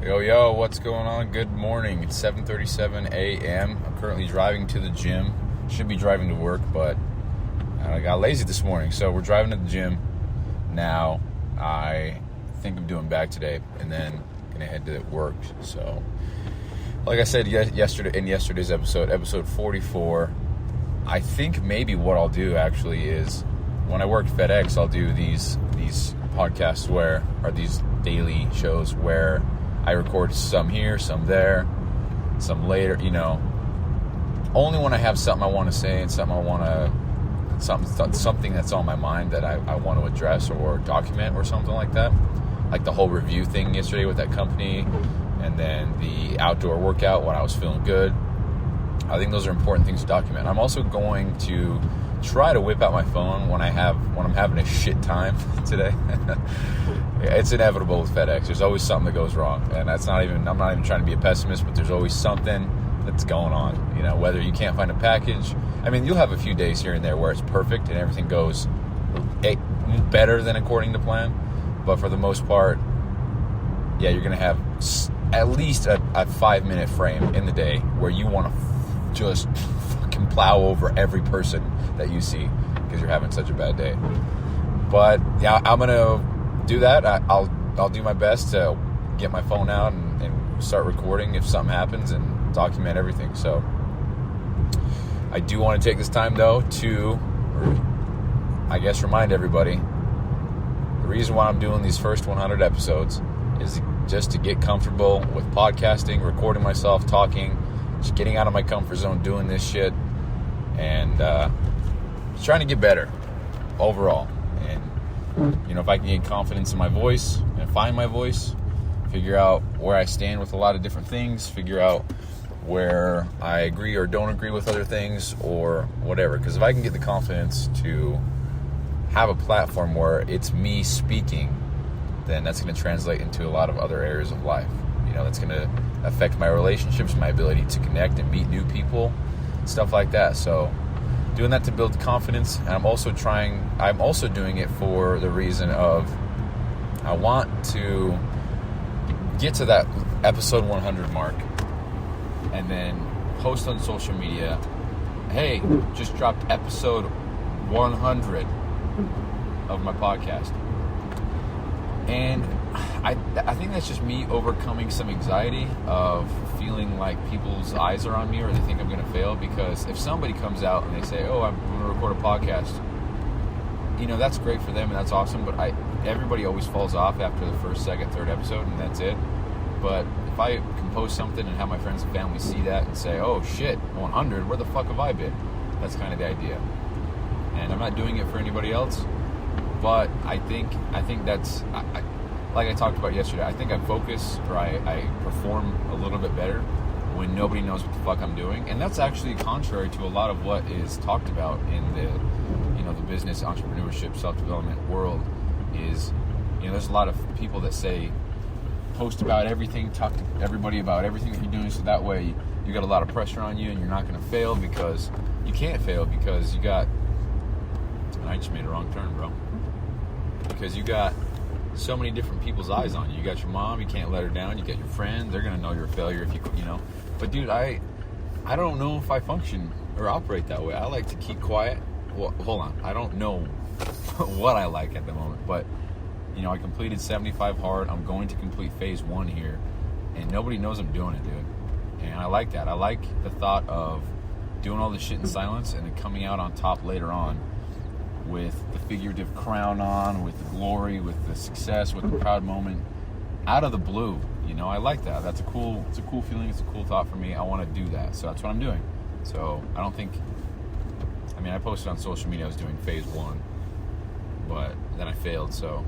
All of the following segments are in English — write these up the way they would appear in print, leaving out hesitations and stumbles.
Yo, what's going on? Good morning. It's 7:37 a.m. I'm currently driving to the gym. Should be driving to work, but I got lazy this morning. So we're driving to the gym now. I think I'm doing back today and then going to head to work. So like I said yesterday's episode 44, I think maybe what I'll do actually is when I work FedEx, I'll do these podcasts these daily shows where I record some here, some there, some later, only when I have something I want to say and something that's on my mind that I want to address or document or something like that. Like the whole review thing yesterday with that company, and then the outdoor workout when I was feeling good. I think those are important things to document. I'm also going to try to whip out my phone when I'm having a shit time today. It's inevitable with FedEx. There's always something that goes wrong, and I'm not even trying to be a pessimist, but there's always something that's going on. Whether you can't find a package. I mean, you'll have a few days here and there where it's perfect and everything goes better than according to plan, but for the most part, yeah, you're gonna have at least a 5-minute frame in the day where you want to just fucking plow over every person that you see because you're having such a bad day. But yeah, I'm gonna do that. I'll do my best to get my phone out and start recording if something happens and document everything. So I do want to take this time though to, I guess, remind everybody the reason why I'm doing these first 100 episodes is just to get comfortable with podcasting, recording myself, talking, just getting out of my comfort zone, doing this shit, and just trying to get better overall. And if I can gain confidence in my voice and find my voice, figure out where I stand with a lot of different things, figure out where I agree or don't agree with other things or whatever. Because if I can get the confidence to have a platform where it's me speaking, then that's going to translate into a lot of other areas of life. That's going to affect my relationships, my ability to connect and meet new people, stuff like that. So doing that to build confidence, and I'm also doing it for the reason of I want to get to that episode 100 mark and then post on social media, hey, just dropped episode 100 of my podcast. And I think that's just me overcoming some anxiety of feeling like people's eyes are on me or they think I'm going to fail. Because if somebody comes out and they say, oh, I'm going to record a podcast, that's great for them and that's awesome. But everybody always falls off after the first, second, third episode, and that's it. But if I can post something and have my friends and family see that and say, oh shit, 100, where the fuck have I been? That's kind of the idea. And I'm not doing it for anybody else. But I think that's, like I talked about yesterday, I think I focus or I perform a little bit better when nobody knows what the fuck I'm doing. And that's actually contrary to a lot of what is talked about in the business, entrepreneurship, self-development world. Is, there's a lot of people that say, post about everything, talk to everybody about everything that you're doing, so that way you got a lot of pressure on you and you're not going to fail, because you can't fail because you got, I just made a wrong turn, bro. Because you got so many different people's eyes on you. You got your mom, you can't let her down. You got your friends, they're going to know you're a failure if you. But dude, I don't know if I function or operate that way. I like to keep quiet. Well, hold on. I don't know what I like at the moment, but I completed 75 hard. I'm going to complete phase 1 here, and nobody knows I'm doing it, dude. And I like that. I like the thought of doing all this shit in silence and then coming out on top later on with the figurative crown on, with the glory, with the success, with the proud moment, out of the blue. I like that. It's a cool feeling. It's a cool thought for me. I want to do that. So that's what I'm doing. So I posted on social media I was doing phase 1, but then I failed. So,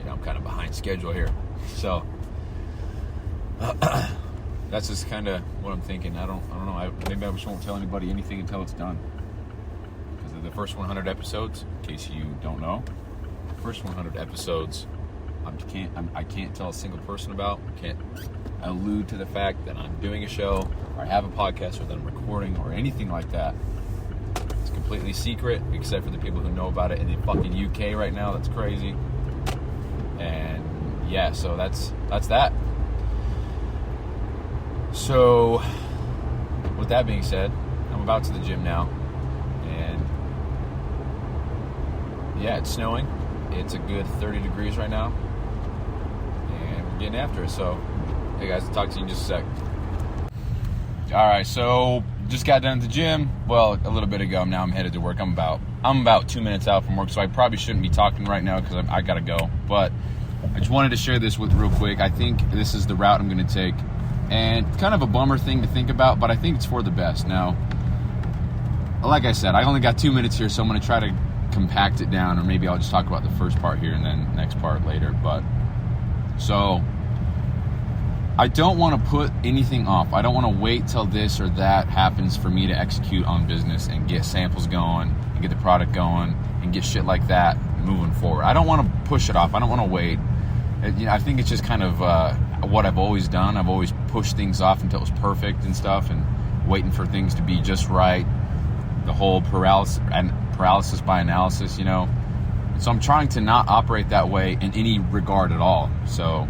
I'm kind of behind schedule here. So that's just kind of what I'm thinking. I don't know. Maybe I just won't tell anybody anything until it's done. The first 100 episodes, in case you don't know, the first 100 episodes, I can't tell a single person about. I can't allude to the fact that I'm doing a show or I have a podcast or that I'm recording or anything like that. It's completely secret, except for the people who know about it in the fucking UK right now. That's crazy. And yeah, so that's that. So, with that being said, I'm about to the gym now, and yeah, it's snowing. It's a good 30 degrees right now, and we're getting after it. So, hey guys, I'll talk to you in just a sec. All right, so just got done at the gym. Well, a little bit ago. Now I'm headed to work. I'm about 2 minutes out from work, so I probably shouldn't be talking right now because I gotta go. But I just wanted to share this with real quick. I think this is the route I'm going to take. And kind of a bummer thing to think about, but I think it's for the best. Now, like I said, I only got 2 minutes here, so I'm going to try to compact it down, or maybe I'll just talk about the first part here and then next part later. But so I don't want to put anything off. I don't want to wait till this or that happens for me to execute on business and get samples going and get the product going and get shit like that moving forward. I don't want to push it off. I don't want to wait. I think it's just kind of what I've always done. I've always pushed things off until it was perfect and stuff, and waiting for things to be just right. The whole paralysis by analysis, you know. So I'm trying to not operate that way in any regard at all. So,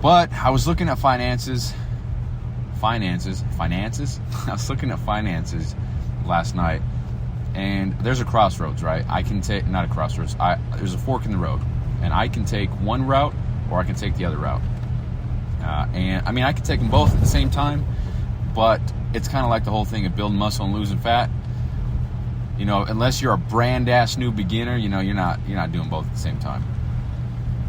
but I was looking at finances. I was looking at finances last night, and there's a crossroads, right? I can take, not a crossroads. There's a fork in the road. And I can take one route, or I can take the other route. And I mean, I can take them both at the same time, but it's kind of like the whole thing of building muscle and losing fat. You know, unless you're a brand ass new beginner, you know, you're not doing both at the same time.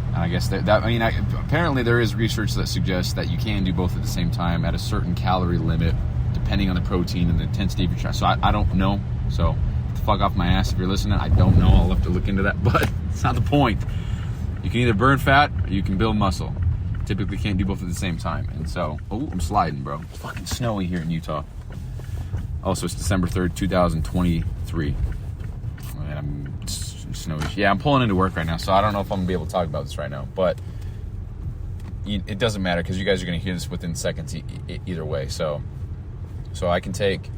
And I guess apparently there is research that suggests that you can do both at the same time at a certain calorie limit, depending on the protein and the intensity of your training. So I don't know. So get the fuck off my ass if you're listening. I don't know. I'll have to look into that, but it's not the point. You can either burn fat or you can build muscle. Typically can't do both at the same time. And so, I'm sliding, bro. It's fucking snowy here in Utah. Also, it's December 3rd, 2023. And I'm snowy. Yeah, I'm pulling into work right now, so I don't know if I'm going to be able to talk about this right now. But it doesn't matter because you guys are going to hear this within seconds either way. So I can take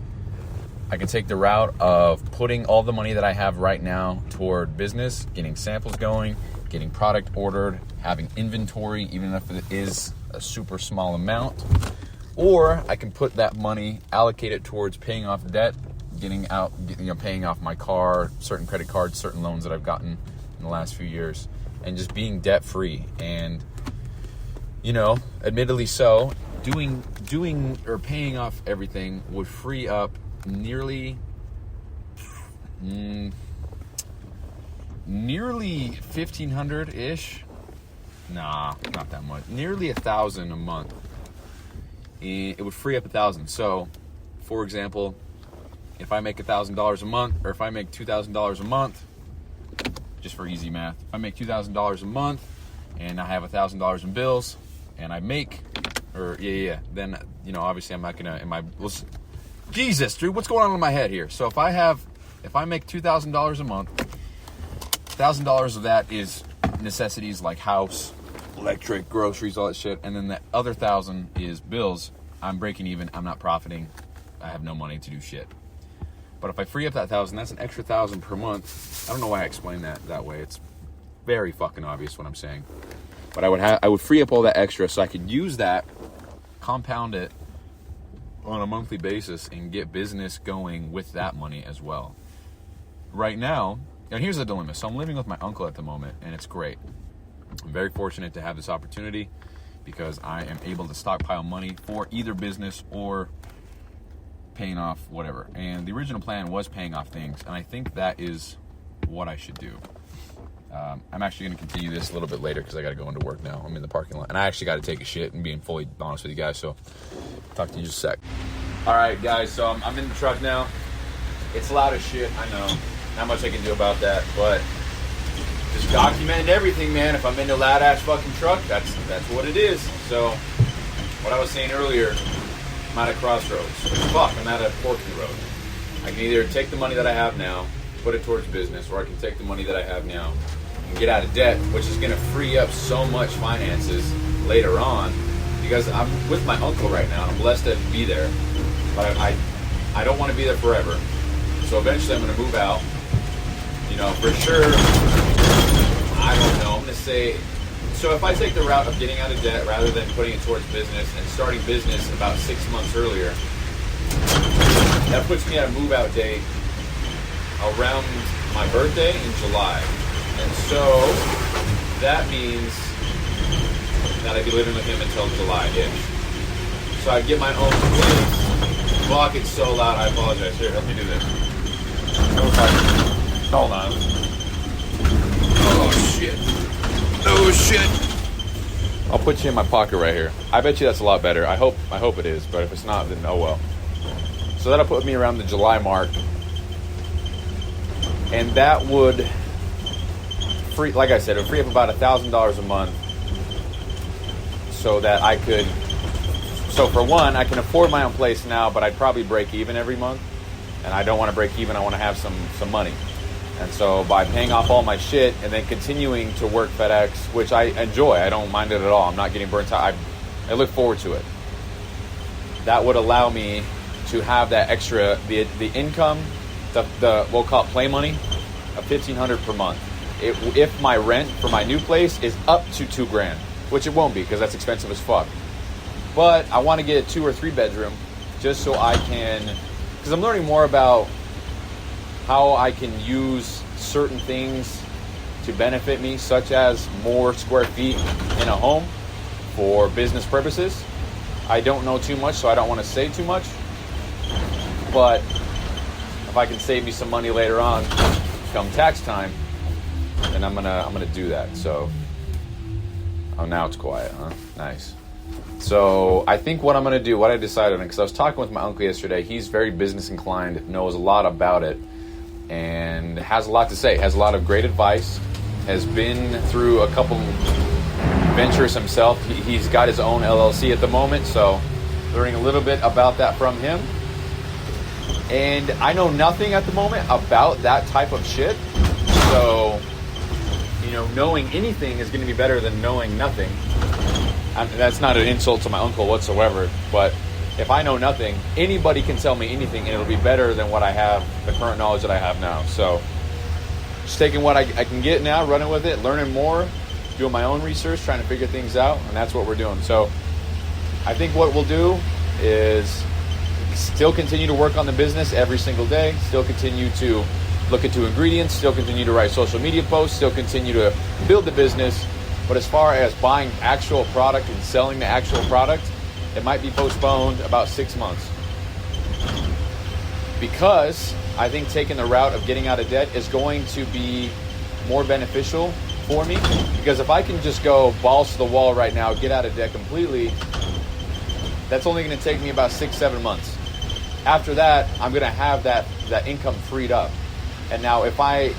the route of putting all the money that I have right now toward business, getting samples going, getting product ordered, having inventory, even if it is a super small amount. Or I can put that money, allocate it towards paying off debt, paying off my car, certain credit cards, certain loans that I've gotten in the last few years, and just being debt free. And, you know, admittedly so, doing or paying off everything would free up nearly 1,500-ish. Nah, not that much. Nearly 1,000 a month. It would free up 1,000. So, for example, if I make $1,000 a month, or if I make $2,000 a month, just for easy math, if I make $2,000 a month and I have $1,000 in bills, and I make, then, you know, obviously I'm not gonna, Jesus, dude, what's going on in my head here? So if I make $2,000 a month, $1,000 of that is necessities like house, electric, groceries, all that shit, and then the other 1,000 is bills. I'm breaking even. I'm not profiting. I have no money to do shit. But if I free up that 1,000, that's an extra 1,000 per month. I don't know why I explain that way. It's very fucking obvious what I'm saying. But I would free up all that extra so I could use that, compound it on a monthly basis, and get business going with that money as well. Right now, and here's the dilemma. So I'm living with my uncle at the moment, and it's great. I'm very fortunate to have this opportunity because I am able to stockpile money for either business or paying off whatever. And the original plan was paying off things, and I think that is what I should do. I'm actually going to continue this a little bit later because I got to go into work now. I'm in the parking lot, and I actually got to take a shit, and being fully honest with you guys, so talk to you in just a sec. All right, guys, so I'm in the truck now. It's loud as shit, I know. Not much I can do about that, but just documenting everything, man. If I'm in a loud ass fucking truck, that's what it is. So, what I was saying earlier, I'm at a crossroads. Fuck, I'm at a fork in the road. I can either take the money that I have now, put it towards business, or I can take the money that I have now and get out of debt, which is going to free up so much finances later on, because I'm with my uncle right now, and I'm blessed to be there, but I don't want to be there forever. So eventually I'm going to move out. You know, for sure, I don't know, I'm going to say So if I take the route of getting out of debt rather than putting it towards business and starting business about 6 months earlier, that puts me at a move-out date around my birthday in July. And so that means that I'd be living with him until July-ish. So I'd get my own place. Fuck, it's so loud, I apologize. Here, help me do this. Hold on. Oh, shit. Oh, shit. I'll put you in my pocket right here. I bet you that's a lot better. I hope it is, but if it's not, then oh well. So that'll put me around the July mark. And that would free, like I said, it would free up about $1,000 a month so that I could, so for one, I can afford my own place now, but I'd probably break even every month. And I don't want to break even, I want to have some money. And so by paying off all my shit and then continuing to work FedEx, which I enjoy, I don't mind it at all. I'm not getting burnt out. I look forward to it. That would allow me to have that extra, the income, the we'll call it play money, of $1,500 per month. If my rent for my new place is up to $2,000, which it won't be because that's expensive as fuck. But I want to get a 2 or 3 bedroom just so I can, because I'm learning more about how I can use certain things to benefit me, such as more square feet in a home for business purposes. I don't know too much, so I don't want to say too much. But if I can save me some money later on, come tax time, then I'm gonna do that. So, oh, now it's quiet, huh? Nice. So I think what I'm gonna do, what I decided on, because I was talking with my uncle yesterday. He's very business inclined, knows a lot about it, and has a lot to say, has a lot of great advice, has been through a couple ventures himself. He's got his own LLC at the moment, so learning a little bit about that from him. And I know nothing at the moment about that type of shit, so knowing anything is going to be better than knowing nothing. That's not an insult to my uncle whatsoever, but if I know nothing, anybody can tell me anything, and it'll be better than what I have, the current knowledge that I have now. So just taking what I can get now, running with it, learning more, doing my own research, trying to figure things out, and that's what we're doing. So I think what we'll do is still continue to work on the business every single day, still continue to look into ingredients, still continue to write social media posts, still continue to build the business. But as far as buying actual product and selling the actual product, it might be postponed about 6 months. Because I think taking the route of getting out of debt is going to be more beneficial for me. Because if I can just go balls to the wall right now, get out of debt completely, that's only going to take me about 6-7 months. After that, I'm going to have that income freed up. And now if I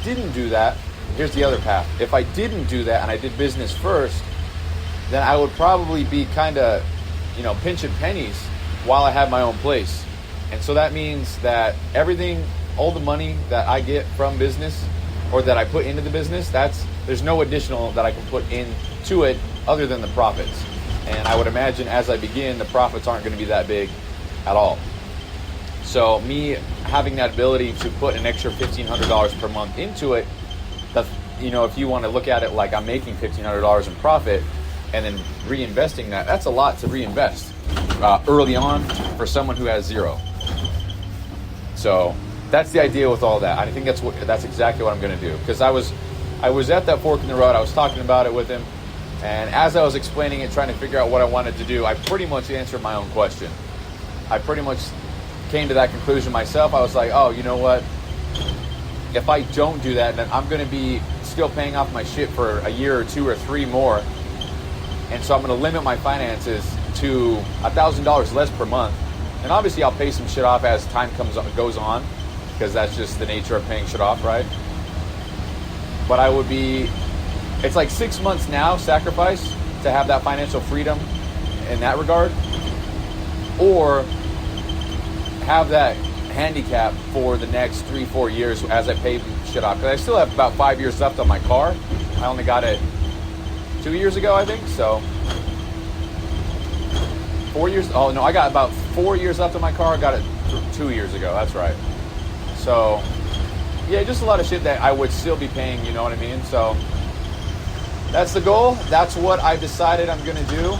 didn't do that, here's the other path. If I didn't do that and I did business first, then I would probably be kind of, pinching pennies while I have my own place. And so that means that everything, all the money that I get from business or that I put into the business, there's no additional that I can put into it other than the profits. And I would imagine as I begin, the profits aren't going to be that big at all. So me having that ability to put an extra $1,500 per month into it, if you want to look at it like I'm making $1,500 in profit and then reinvesting that's a lot to reinvest early on for someone who has zero. So that's the idea with all that. I think that's exactly what I'm going to do, because I was at that fork in the road. I was talking about it with him, and as I was explaining it, trying to figure out what I wanted to do, I pretty much answered my own question. I pretty much came to that conclusion myself. I was like, oh, you know what? If I don't do that, then I'm going to be still paying off my shit for a year or 2 or 3 more. And so I'm going to limit my finances to $1,000 less per month. And obviously I'll pay some shit off as time goes on, because that's just the nature of paying shit off, right? But it's like 6 months now sacrifice to have that financial freedom in that regard, or have that handicap for the next 3-4 years as I pay shit off. Because I still have about 5 years left on my car. I only got it 2 years ago, I think. So 4 years. Oh no, I got about 4 years left on my car. I got it 2 years ago. That's right. So yeah, just a lot of shit that I would still be paying. You know what I mean? So that's the goal. That's what I've decided I'm going to do.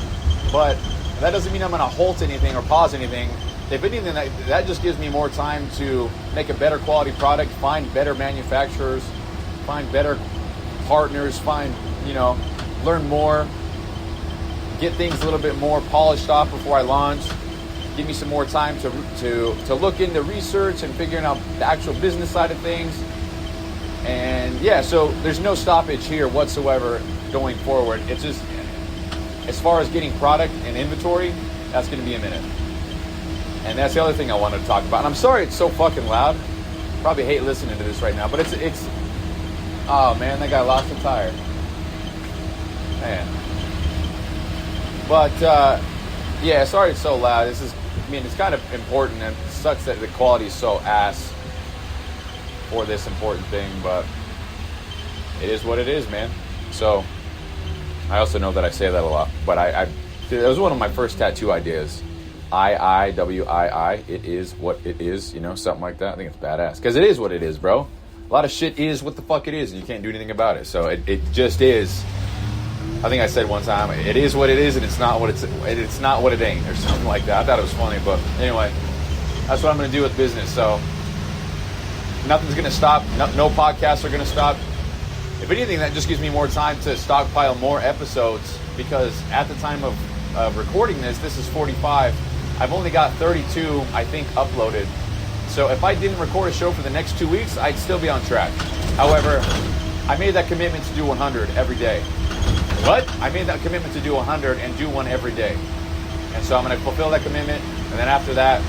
But that doesn't mean I'm going to halt anything or pause anything. If anything, that just gives me more time to make a better quality product, find better manufacturers, find better partners, learn more, get things a little bit more polished off before I launch. Give me some more time to look into research and figuring out the actual business side of things. And yeah, so there's no stoppage here whatsoever going forward. It's just, as far as getting product and inventory, that's going to be a minute. And that's the other thing I wanted to talk about. And I'm sorry it's so fucking loud. Probably hate listening to this right now, but it's oh man, that guy lost a tire. Man. But yeah, sorry it's so loud. It's kind of important, and it sucks that the quality is so ass for this important thing, but it is what it is, man. So I also know that I say that a lot, but it was one of my first tattoo ideas. IIWII, it is what it is, something like that. I think it's badass, because it is what it is, bro. A lot of shit is what the fuck it is, and you can't do anything about it. So it just is. I think I said one time, it is what it is, and it's not what it ain't, or something like that. I thought it was funny, but anyway, that's what I'm going to do with business. So nothing's going to stop. No podcasts are going to stop. If anything, that just gives me more time to stockpile more episodes, because at the time of recording this is 45. I've only got 32, I think, uploaded. So if I didn't record a show for the next 2 weeks, I'd still be on track. However, I made that commitment to do 100 every day. What? I made that commitment to do 100 and do one every day. And so I'm going to fulfill that commitment. And then after that,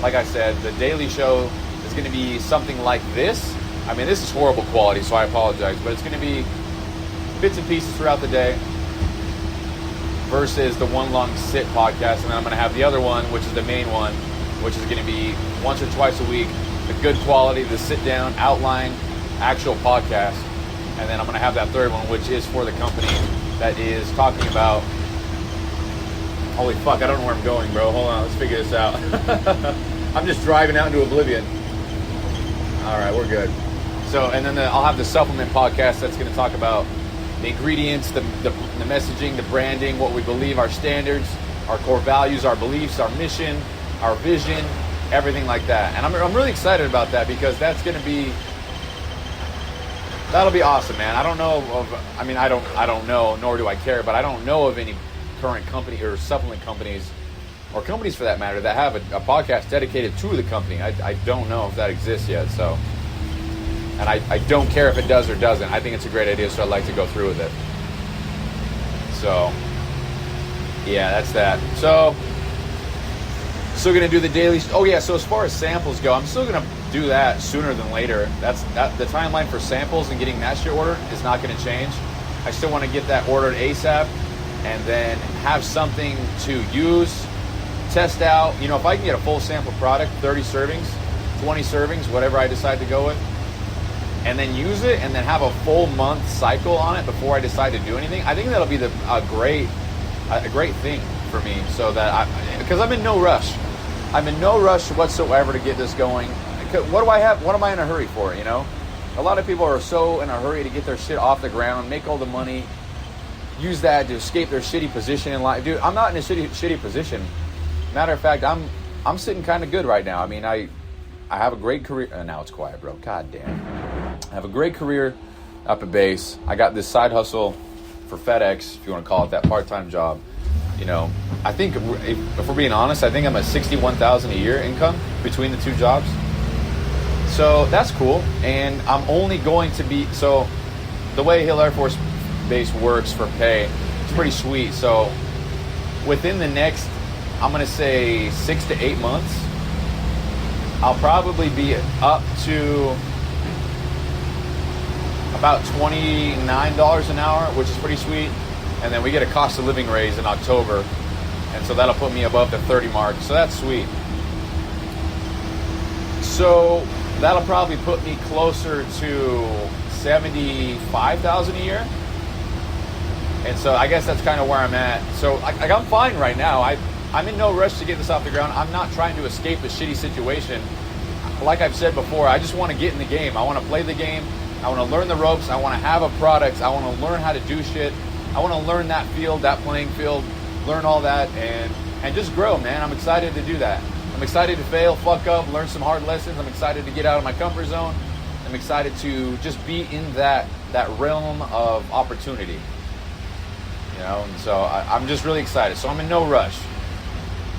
like I said, the daily show is going to be something like this. I mean, this is horrible quality, so I apologize. But it's going to be bits and pieces throughout the day versus the one long sit podcast. And then I'm going to have the other one, which is the main one, which is going to be once or twice a week, the good quality, the sit down, outline, actual podcast. And then I'm going to have that third one, which is for the company that is talking about... Holy fuck, I don't know where I'm going, bro. Hold on, let's figure this out. I'm just driving out into oblivion. All right, we're good. So, and then I'll have the supplement podcast that's going to talk about the ingredients, the messaging, the branding, what we believe, our standards, our core values, our beliefs, our mission, our vision, everything like that. And I'm really excited about that, because that's going to be... That'll be awesome, man. I don't know, nor do I care, but I don't know of any current company or supplement companies, or companies for that matter, that have a podcast dedicated to the company. I don't know if that exists yet, so. And I don't care if it does or doesn't. I think it's a great idea, so I'd like to go through with it. So, yeah, that's that. So, still going to do the daily... Oh, yeah, so as far as samples go, I'm still going to do that sooner than later. The timeline for samples and getting that shit ordered is not going to change. I still want to get that ordered ASAP, and then have something to use, test out. If I can get a full sample product, 30 servings, 20 servings, whatever I decide to go with, and then use it, and then have a full month cycle on it before I decide to do anything, I think that'll be a great thing for me, so that because I'm in no rush. I'm in no rush whatsoever to get this going. What do I have? What am I in a hurry for, A lot of people are so in a hurry to get their shit off the ground, make all the money, use that to escape their shitty position in life. Dude, I'm not in a shitty position. Matter of fact, I'm sitting kind of good right now. I mean, I have a great career. Now it's quiet, bro. God damn. I have a great career up at base. I got this side hustle for FedEx, if you want to call it that, part-time job. I think, if we're being honest, I think I'm at $61,000 a year income between the two jobs. So that's cool. And I'm only going to be... So the way Hill Air Force Base works for pay, it's pretty sweet. So within the next, I'm going to say 6 to 8 months, I'll probably be up to about $29 an hour, which is pretty sweet. And then we get a cost of living raise in October. And so that'll put me above the 30 mark. So that's sweet. So that'll probably put me closer to $75,000 a year. And so I guess that's kind of where I'm at. So I'm fine right now. I'm in no rush to get this off the ground. I'm not trying to escape a shitty situation. Like I've said before, I just want to get in the game. I want to play the game. I want to learn the ropes. I want to have a product. I want to learn how to do shit. I want to learn that field, that playing field, learn all that, and just grow, man. I'm excited to do that. I'm excited to fail, fuck up, learn some hard lessons. I'm excited to get out of my comfort zone. I'm excited to just be in that realm of opportunity. You know, and so I'm just really excited. So I'm in no rush.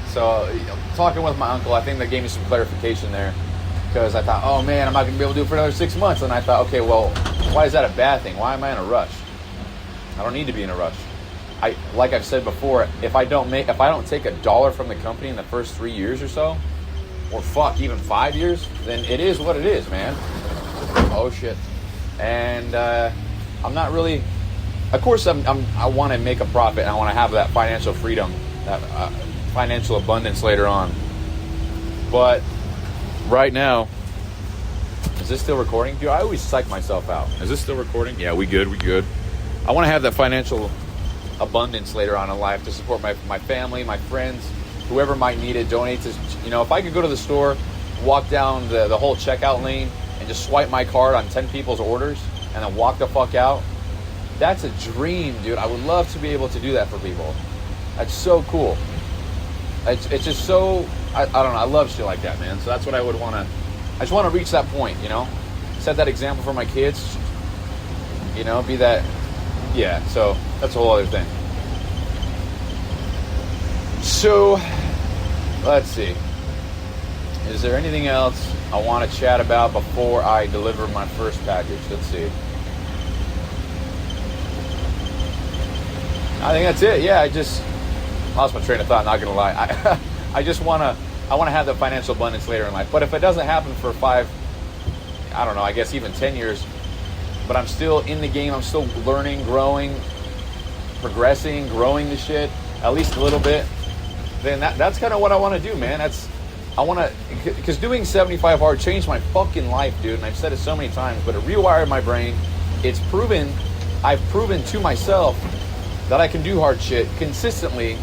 So talking with my uncle, I think that gave me some clarification there. Because I thought, oh man, I'm not going to be able to do it for another 6 months. And I thought, okay, well, why is that a bad thing? Why am I in a rush? I don't need to be in a rush. Like I've said before, if I don't take $1 from the company in the first 3 years or so, or fuck, even 5 years, then it is what it is, man. Oh shit. And I'm not really. Of course, I want to make a profit. And I want to have that financial freedom, that financial abundance later on. But right now, is this still recording? Dude, I always psych myself out. Is this still recording? Yeah, we good. I want to have that financial abundance later on in life to support my family, my friends, whoever might need it, donate to, you know, if I could go to the store, walk down the whole checkout lane and just swipe my card on 10 people's orders and then walk the fuck out. That's a dream, dude. I would love to be able to do that for people. That's so cool. It's just so, I don't know, I love shit like that, man. So that's what I would want to, I just want to reach that point, you know? Set that example for my kids, you know, be that, yeah, so that's a whole other thing. So, let's see. Is there anything else I want to chat about before I deliver my first package? Let's see. I think that's it. Yeah, I just lost my train of thought, not going to lie. I just want to have the financial abundance later in life. But if it doesn't happen for 5, I don't know, I guess even 10 years, but I'm still in the game, I'm still learning, growing, progressing, growing the shit, at least a little bit, then that's kind of what I want to do, man. Because doing 75 hard changed my fucking life, dude, and I've said it so many times, but it rewired my brain. I've proven to myself that I can do hard shit consistently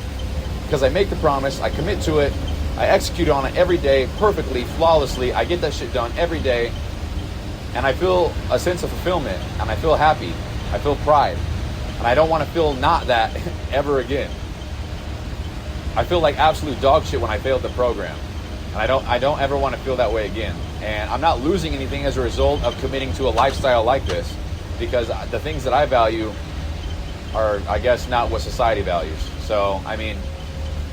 because I make the promise, I commit to it, I execute on it every day perfectly, flawlessly. I get that shit done every day, and I feel a sense of fulfillment, and I feel happy, I feel pride, and I don't want to feel not that ever again. I feel like absolute dog shit when I failed the program, and I don't ever want to feel that way again. And I'm not losing anything as a result of committing to a lifestyle like this, because the things that I value are, I guess, not what society values. So, I mean,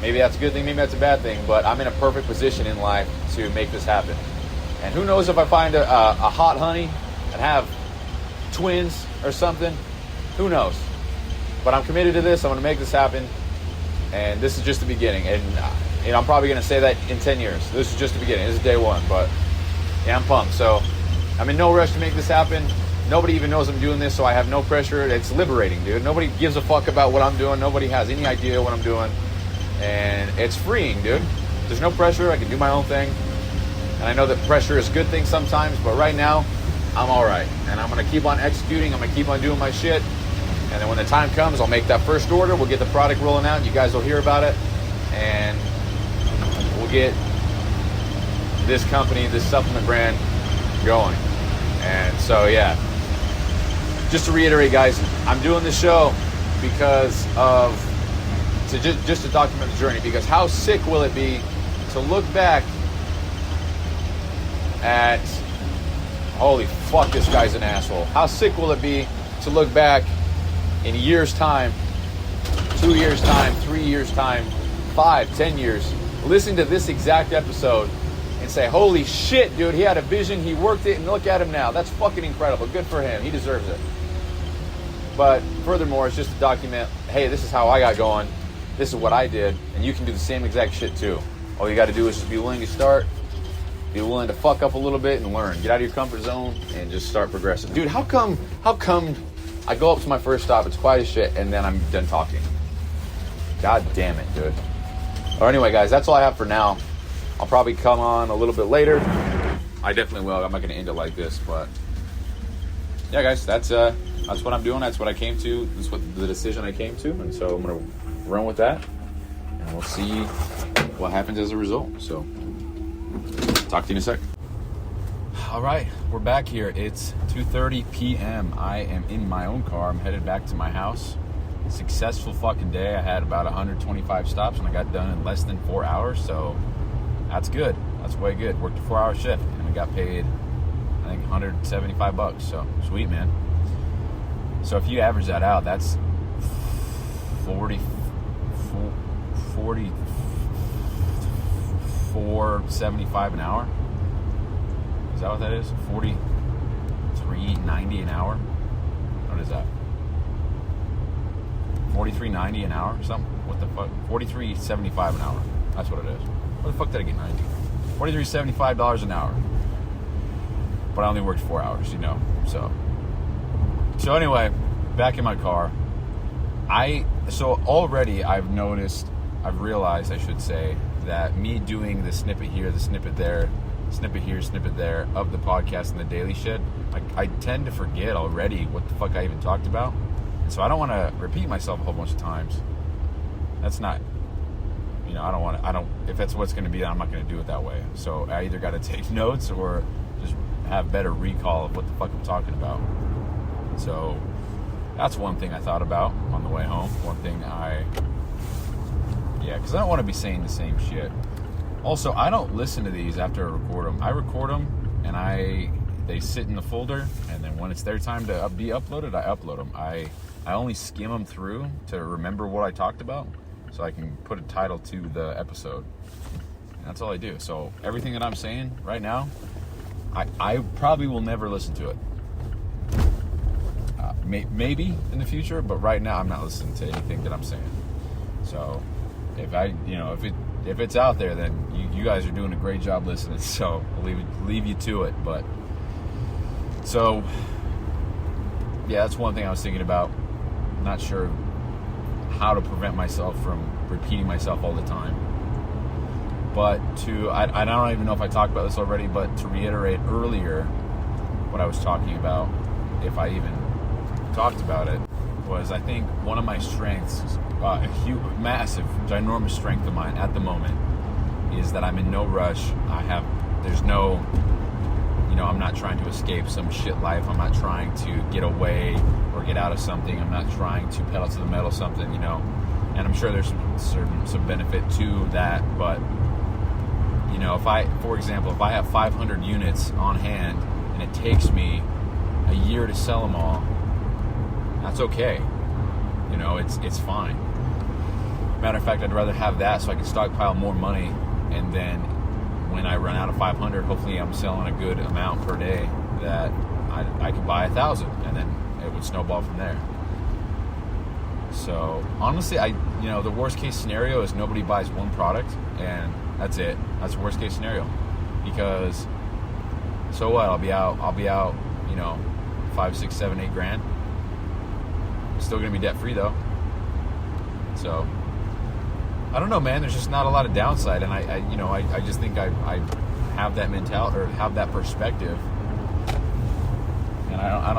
maybe that's a good thing, maybe that's a bad thing, but I'm in a perfect position in life to make this happen. And who knows if I find a hot honey and have twins or something, who knows? But I'm committed to this, I'm going to make this happen, and this is just the beginning. And you know, I'm probably going to say that in 10 years. This is just the beginning, this is day one, but yeah, I'm pumped. So, I'm in no rush to make this happen. Nobody even knows I'm doing this, so I have no pressure. It's liberating, dude. Nobody gives a fuck about what I'm doing. Nobody has any idea what I'm doing. And it's freeing, dude. There's no pressure. I can do my own thing. And I know that pressure is a good thing sometimes, but right now, I'm all right. And I'm going to keep on executing. I'm going to keep on doing my shit. And then when the time comes, I'll make that first order. We'll get the product rolling out. You guys will hear about it. And we'll get this company, this supplement brand going. And so, yeah. Just to reiterate, guys, I'm doing this show because of just to document the journey. Because how sick will it be to look back at, holy fuck, this guy's an asshole. How sick will it be to look back in a year's time, 2 years' time, 3 years' time, 5, 10 years, listen to this exact episode and say, holy shit, dude, he had a vision, he worked it, and look at him now. That's fucking incredible. Good for him. He deserves it. But furthermore, it's just to document, hey, this is how I got going. This is what I did, and you can do the same exact shit too. All you got to do is just be willing to start, be willing to fuck up a little bit and learn. Get out of your comfort zone and just start progressing. Dude, how come I go up to my first stop, it's quiet as shit, and then I'm done talking? God damn it, dude. Or anyway, guys, that's all I have for now. I'll probably come on a little bit later. I definitely will. I'm not going to end it like this, but yeah, guys, that's what I'm doing. That's what I came to. That's what the decision I came to, and so I'm going to run with that, and we'll see what happens as a result. So, talk to you in a sec. All right, we're back here. It's 2:30 p.m. I am in my own car. I'm headed back to my house. Successful fucking day. I had about 125 stops and I got done in less than 4 hours, so that's good. That's way good. Worked a 4-hour shift and I got paid, I think, $175. So sweet, man. So if you average that out, that's 44.75 an hour. Is that what that is? $43.90 an hour. What is that? $43.90 an hour or something? What the fuck? $43.75 an hour. That's what it is. Where the fuck did I get 90? $43.75 an hour. But I only worked 4 hours, you know. So anyway, back in my car. So already I've realized, I should say, that me doing the snippet here, the snippet there, snippet here, snippet there of the podcast and the daily shit, I tend to forget already what the fuck I even talked about. And so I don't want to repeat myself a whole bunch of times. That's not, you know, if that's what's going to be, I'm not going to do it that way. So I either got to take notes or just have better recall of what the fuck I'm talking about. So that's one thing I thought about on the way home. Because I don't want to be saying the same shit. Also, I don't listen to these after I record them. I record them and they sit in the folder, and then when it's their time to be uploaded, I upload them. I only skim them through to remember what I talked about, so I can put a title to the episode. And that's all I do. So everything that I'm saying right now, I probably will never listen to it. Maybe in the future, but right now I'm not listening to anything that I'm saying. So if it's out there, then you guys are doing a great job listening. So I'll leave you to it. But so yeah, that's one thing I was thinking about. Not sure how to prevent myself from repeating myself all the time. But I don't even know if I talked about this already, but to reiterate earlier what I was talking about, if I even talked about it, was I think one of my strengths, a huge, massive, ginormous strength of mine at the moment, is that I'm in no rush. I'm not trying to escape some shit life. I'm not trying to get away or get out of something. I'm not trying to pedal to the metal something, you know. And I'm sure there's some benefit to that, but you know, for example, if I have 500 units on hand and it takes me a year to sell them all, that's okay. You know, it's fine. Matter of fact, I'd rather have that so I can stockpile more money, and then when I run out of 500, hopefully I'm selling a good amount per day that I can buy 1,000, and then it would snowball from there. So honestly, the worst case scenario is nobody buys one product, and that's it. That's the worst case scenario, because so what? I'll be out, you know, 5, 6, 7, 8 grand. Still gonna be debt free though. So I don't know, man. There's just not a lot of downside, and I just think I have that mentality or have that perspective, and I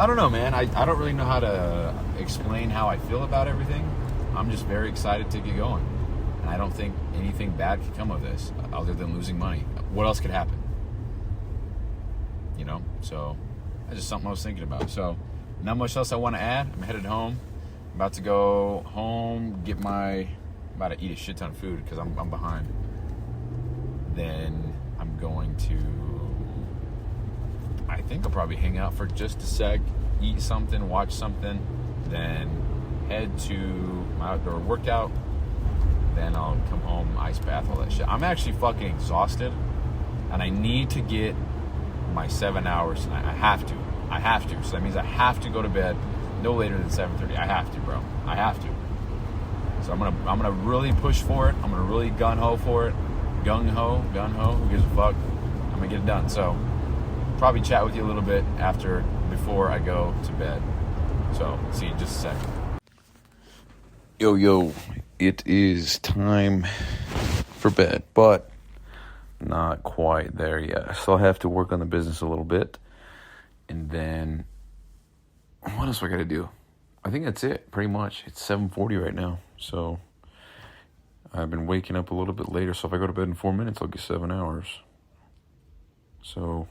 don't know, man. I don't really know how to explain how I feel about everything. I'm just very excited to get going, and I don't think anything bad could come of this other than losing money. What else could happen? You know, so that's just something I was thinking about. So not much else I want to add. I'm headed home. About to go home, about to eat a shit ton of food because I'm behind. Then I'm going to, I think I'll probably hang out for just a sec, eat something, watch something, then head to my outdoor workout. Then I'll come home, ice bath, all that shit. I'm actually fucking exhausted, and I need to get my 7 hours tonight. I have to. So that means I have to go to bed no later than 7:30. I have to, bro. I have to. So I'm gonna really push for it. I'm gonna really gung-ho for it. Gung-ho. Who gives a fuck? I'm gonna get it done. So probably chat with you a little bit before I go to bed. So see you in just a sec. Yo, it is time for bed, but not quite there yet. I still have to work on the business a little bit. And then, what else do I got to do? I think that's it, pretty much. It's 7:40 right now, so I've been waking up a little bit later, so if I go to bed in 4 minutes, I'll get 7 hours. So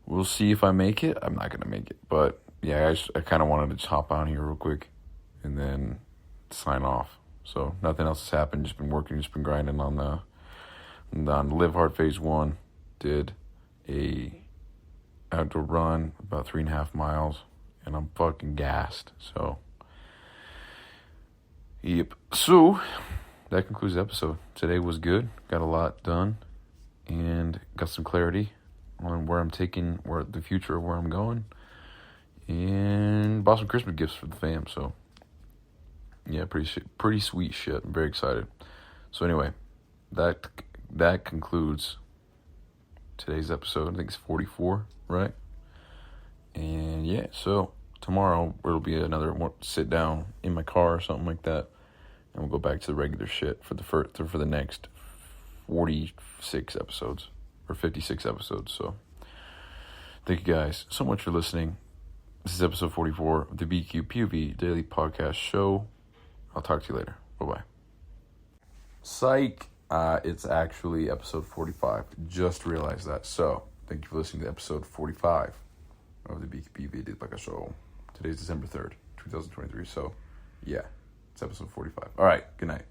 we'll see if I make it. I'm not going to make it. But yeah, I kind of wanted to just hop on here real quick and then sign off. So nothing else has happened. Just been working, just been grinding on the Live Hard Phase 1. Did a outdoor run, about 3.5 miles, and I'm fucking gassed. So, yep. So, that concludes the episode. Today was good. Got a lot done, and got some clarity on where I'm taking, where the future of where I'm going, and bought some Christmas gifts for the fam. So, yeah, pretty sweet shit. I'm very excited. So anyway, that concludes today's episode. I think it's 44, right? And yeah, so tomorrow it'll be another sit down in my car or something like that, and we'll go back to the regular shit for the next 46 episodes or 56 episodes. So thank you guys so much for listening. This is episode 44 of the bq.POV Daily Podcast Show. I'll talk to you later. Bye-bye. Psych. It's actually episode 45. Just realized that. So, thank you for listening to episode 45 of the bq.POV Daily Podcast Show. Today's December 3rd, 2023. So, yeah, it's episode 45. All right, good night.